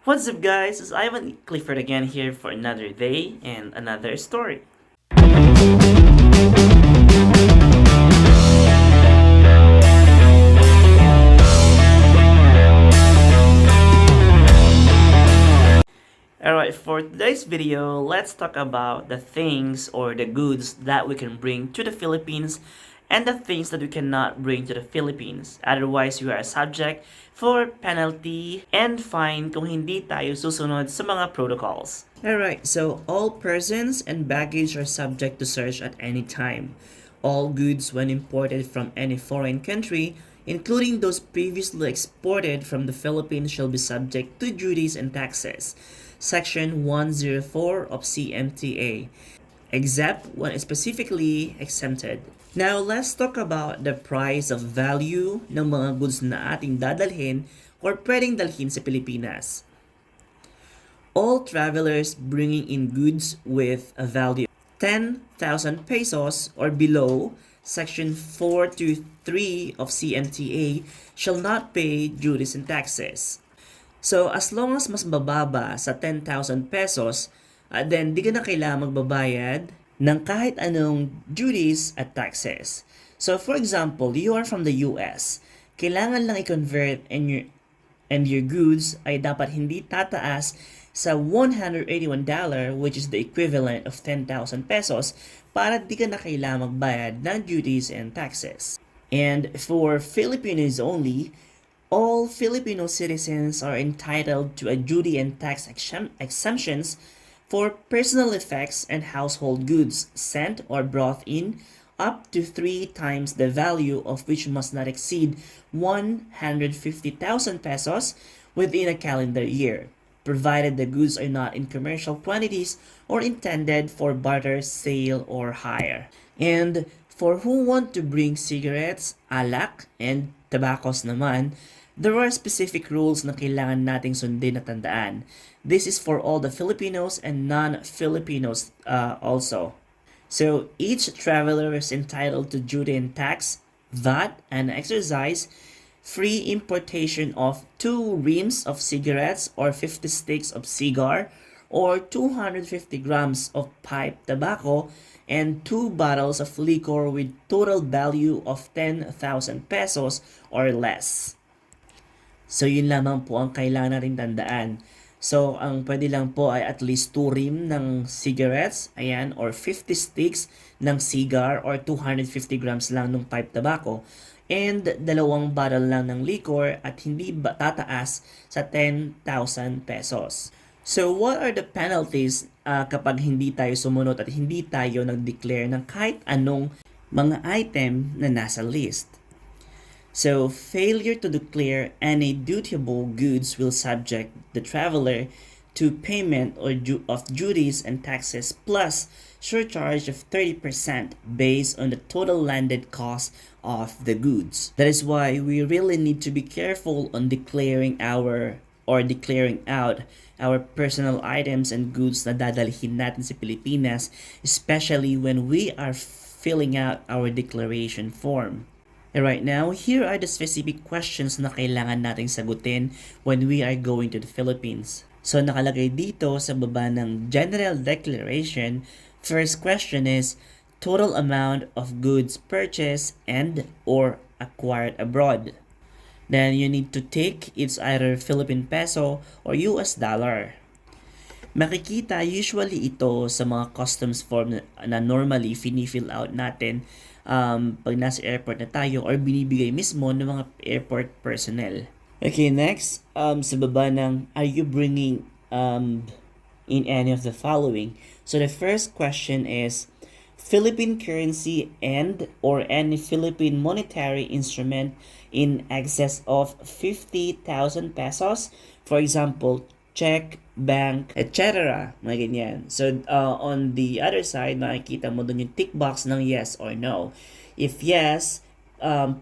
What's up guys, it's Ivan Clifford again here for another day and another story. Alright, for today's video, let's talk about the things or the goods that we can bring to the Philippines and the things that we cannot bring to the Philippines. Otherwise, we are subject for penalty and fine kung hindi tayo susunod sa mga protocols. Alright, so all persons and baggage are subject to search at any time. All goods when imported from any foreign country, including those previously exported from the Philippines, shall be subject to duties and taxes. Section 104 of CMTA, except when specifically exempted. Now, let's talk about the price of value ng mga goods na ating dadalhin or pwedeng dalhin sa Pilipinas. All travelers bringing in goods with a value of 10,000 pesos or below, Section 423 of CMTA, shall not pay duties and taxes. So, as long as mas bababa sa 10,000 pesos, then di ka na kailangan magbabayad ng kahit anong duties at taxes. So, for example, you are from the US. Kailangan lang i-convert and your goods ay dapat hindi tataas sa $181, which is the equivalent of 10,000 pesos, para di ka na kailangan magbayad ng duties and taxes. And for Filipinos only, all Filipino citizens are entitled to a duty and tax exemptions for personal effects and household goods sent or brought in up to 3 times the value of which must not exceed 150,000 pesos within a calendar year, provided the goods are not in commercial quantities or intended for barter, sale, or hire. And for who want to bring cigarettes, alak, and tobaccos naman, there are specific rules na kailangan nating sundin at tandaan. This is for all the Filipinos and non-Filipinos also. So each traveler is entitled to duty and tax, VAT, and exercise free importation of 2 reams of cigarettes or 50 sticks of cigar or 250 grams of pipe tobacco and 2 bottles of liquor with total value of 10,000 pesos or less. So, yun lamang po ang kailangan natin tandaan. So, ang pwede lang po ay at least 2 rim ng cigarettes, ayan, or 50 sticks ng cigar, or 250 grams lang ng pipe tobacco, and 2 bottle lang ng liquor at hindi tataas sa 10,000 pesos. So, what are the penalties kapag hindi tayo sumunod at hindi tayo nag-declare ng kahit anong mga item na nasa list? So, failure to declare any dutiable goods will subject the traveler to payment of duties and taxes plus surcharge of 30% based on the total landed cost of the goods. That is why we really need to be careful on declaring out our personal items and goods na dadalhin natin sa Pilipinas, especially when we are filling out our declaration form. Right now, here are the specific questions na kailangan nating sagutin when we are going to the Philippines. So, nakalagay dito sa baba ng General Declaration, first question is, total amount of goods purchased and or acquired abroad. Then, you need to take it's either Philippine peso or US dollar. Makikita usually ito sa mga customs form na normally fini-fill out natin pag nasa airport na tayo or binibigay mismo ng mga airport personnel. Okay, next, sa baba ng, are you bringing in any of the following? So the first question is, Philippine currency and or any Philippine monetary instrument in excess of 50,000 pesos. For example, check, bank, etc. Mga ganyan. So, on the other side, makikita mo dun yung tick box ng yes or no. If yes,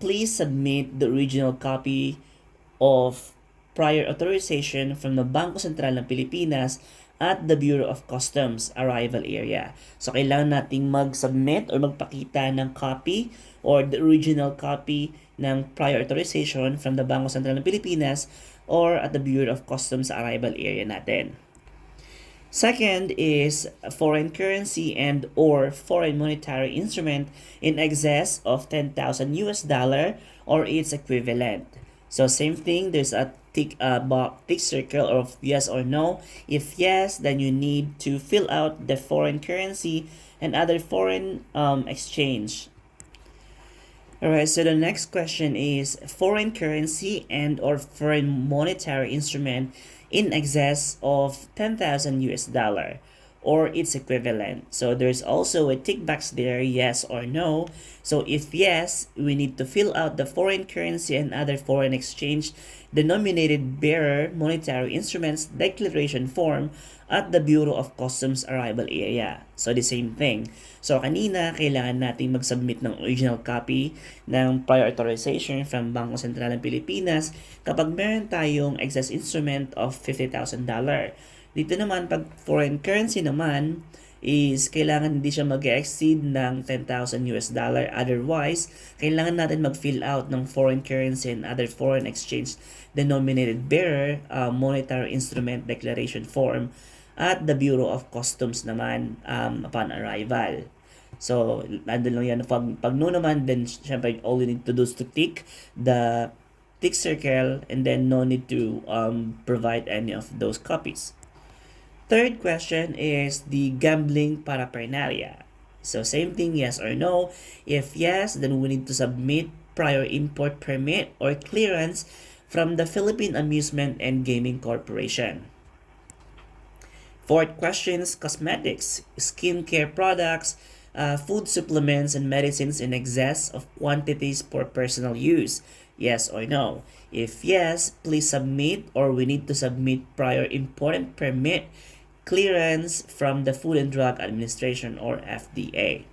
please submit the original copy of prior authorization from the Bangko Sentral ng Pilipinas at the Bureau of Customs arrival area. So, kailangan nating mag-submit or magpakita ng copy or the original copy ng prior authorization from the Bangko Sentral ng Pilipinas or at the Bureau of Customs sa arrival area natin. Second is foreign currency and or foreign monetary instrument in excess of 10,000 US dollar or its equivalent. So same thing, there's a tick circle of yes or no. If yes, then you need to fill out the foreign currency and other foreign exchange. Alright, so the next question is foreign currency and or foreign monetary instrument in excess of 10,000 US dollar or its equivalent. So there's also a tick box there, yes or no. So if yes, we need to fill out the foreign currency and other foreign exchange denominated bearer monetary instruments declaration form at the Bureau of Customs arrival area. So the same thing. So kanina, kailangan nating mag-submit ng original copy ng prior authorization from Bangko Sentral ng Pilipinas kapag meron tayong excess instrument of $50,000. Dito naman, pag foreign currency naman, is kailangan hindi siya mag-exceed ng 10,000 US dollar. Otherwise, kailangan natin mag-fill out ng foreign currency and other foreign exchange denominated bearer monetary instrument declaration form at the Bureau of Customs naman upon arrival. So, nandun lang yan. Pag no naman, then syempre all you need to do is to tick the tick circle and then no need to provide any of those copies. Third question is the gambling paraphernalia. So same thing, yes or no. If yes, then we need to submit prior import permit or clearance from the Philippine Amusement and Gaming Corporation. Fourth question is cosmetics, skincare products, food supplements, and medicines in excess of quantities for personal use. Yes or no? If yes, please submit or we need to submit prior important permit clearance from the Food and Drug Administration or FDA.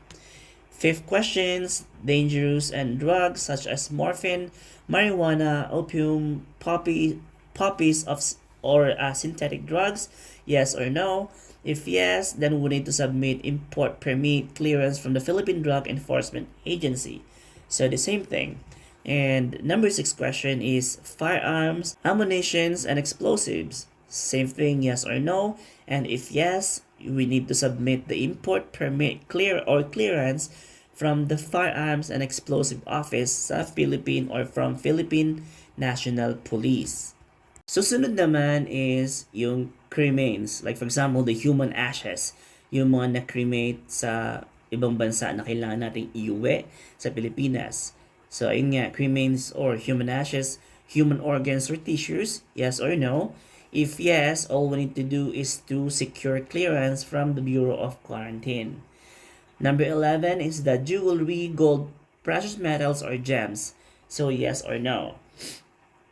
Fifth questions, dangerous and drugs such as morphine, marijuana, opium, poppies of or synthetic drugs. Yes or no? If yes, then we need to submit import permit clearance from the Philippine Drug Enforcement Agency. So the same thing. And number 6 question is firearms, ammunitions, and explosives. Same thing, yes or no? And if yes, we need to submit the import permit clearance from the Firearms and Explosive Office sa Philippine or from Philippine National Police. Susunod naman is yung cremains. Like for example, the human ashes. Yung mga na-cremate sa ibang bansa na kailangan nating iuwi sa Pilipinas. So ayun nga, cremains or human ashes, human organs or tissues, yes or no? If yes, all we need to do is to secure clearance from the Bureau of Quarantine. Number 11 is the jewelry, gold, precious metals, or gems. So yes or no.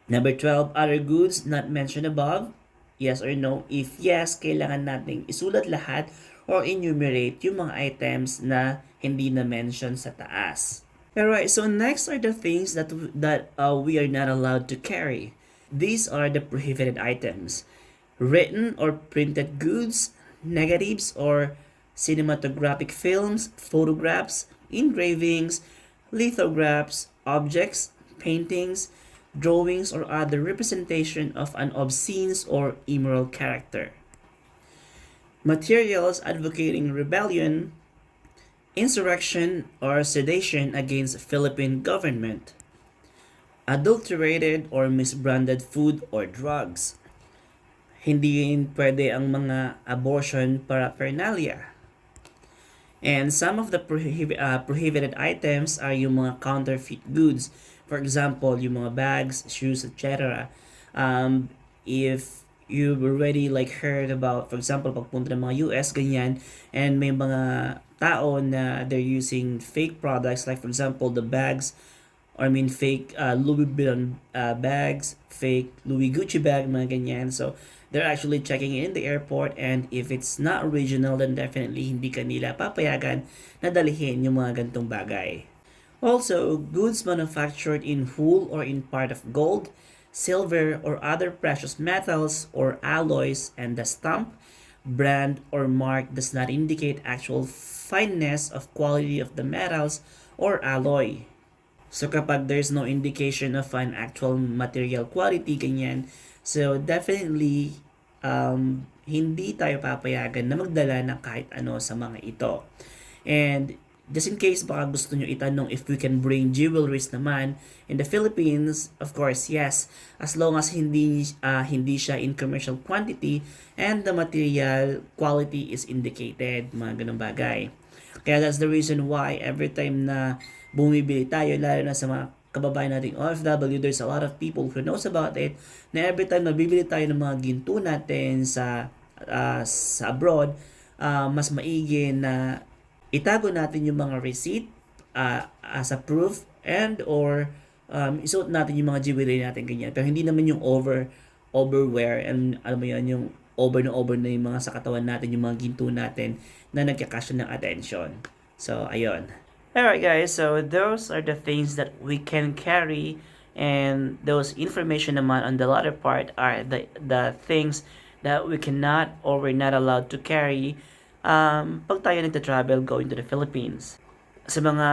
Number 12, other goods not mentioned above. Yes or no. If yes, kailangan nating isulat lahat or enumerate yung mga items na hindi na mention sa taas. Alright, so next are the things that we are not allowed to carry. These are the prohibited items. Written or printed goods, negatives or cinematographic films, photographs, engravings, lithographs, objects, paintings, drawings, or other representation of an obscene or immoral character. Materials advocating rebellion, insurrection, or sedation against Philippine government. Adulterated or misbranded food or drugs. Hindi pwede ang mga abortion paraphernalia. And some of the prohibited items are yung mga counterfeit goods. For example, yung mga bags, shoes, etc. If you've already like heard about, for example, pagpunta ng mga US, ganyan, and may mga tao na they're using fake products, like for example, the bags, fake Louis Vuitton bags, fake Louis Gucci bag, mga ganyan. So, they're actually checking in the airport and if it's not original, then definitely hindi kanila papayagan na dalhin yung mga gantong bagay. Also, goods manufactured in whole or in part of gold, silver, or other precious metals or alloys and the stamp, brand, or mark does not indicate actual fineness of quality of the metals or alloy. So kapag there's no indication of an actual material quality, ganyan, So definitely, hindi tayo papayagan na magdala ng kahit ano sa mga ito. And just in case baka gusto nyo itanong if we can bring jewelries naman in the Philippines, of course, yes. As long as hindi siya in commercial quantity and the material quality is indicated, mga ganung bagay. Kaya that's the reason why every time na bumibili tayo, lalo na sa mga kababayan nating OFW, there's a lot of people who knows about it, na every time na bibili tayo ng mga ginto natin sa abroad, mas maigi na itago natin yung mga receipt as a proof and or isuot natin yung mga jewelry natin ganyan. Pero hindi naman yung overwear and alam mo yan, yung over na yung mga sa katawan natin, yung mga ginto natin na nagkakasya ng attention. So, ayun. Alright guys, so those are the things that we can carry, and those information naman on the latter part are the things that we cannot or we're not allowed to carry pag tayo nagta-travel going to the Philippines. Sa mga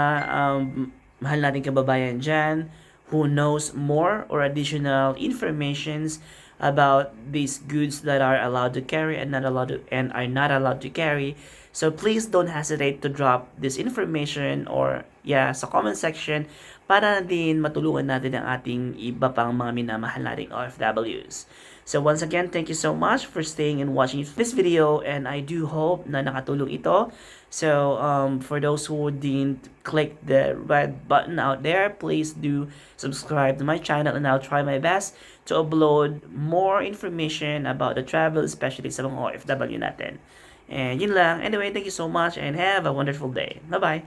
mahal nating kababayan dyan who knows more or additional informations about these goods that are allowed to carry and are not allowed to carry, so please don't hesitate to drop this information or sa comment section para din matulungan natin ang ating iba pang mga minamahal nating OFWs. So once again, thank you so much for staying and watching this video, and I do hope na nakatulong ito. So for those who didn't click the red button out there, please do subscribe to my channel, and I'll try my best to upload more information about the travel, especially sa mga OFW natin. And yun lang. Anyway, thank you so much and have a wonderful day. Bye-bye!